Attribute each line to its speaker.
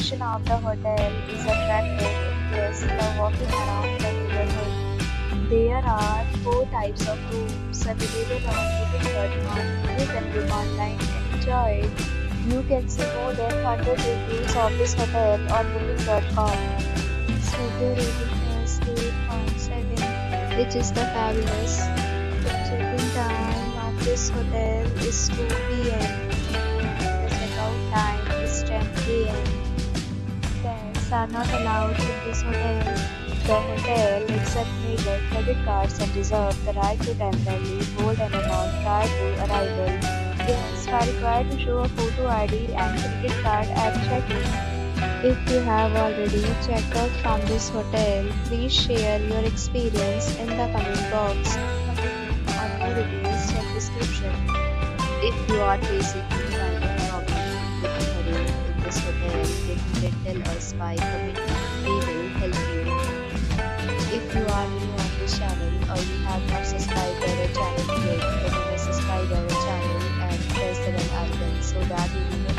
Speaker 1: location of the hotel is attractive if guests love walking around the neighborhood. There are four types of rooms available on booking.com. You can book online and enjoy it. You can see more than 100 reviews of this hotel on booking.com. Its hotel rating is 8.7, which is the fabulous. The check-in time of this hotel is 2 p.m. The checkout time is 10 a.m. Pets are not allowed in this hotel. The hotel accepts major credit cards and reserves the right to temporarily hold an amount prior to arrival. Guests are required to show a photo ID and credit card at check-in. If you have already checked out from this hotel, please share your experience in the comment box. For more details, check description. If you are facing any kind of problem booking a room in this hotel, then you can tell us by commenting. We will help you. If you are new on this channel or you have not subscribed our channel yet, then you must subscribe our channel and press the bell icon so that you will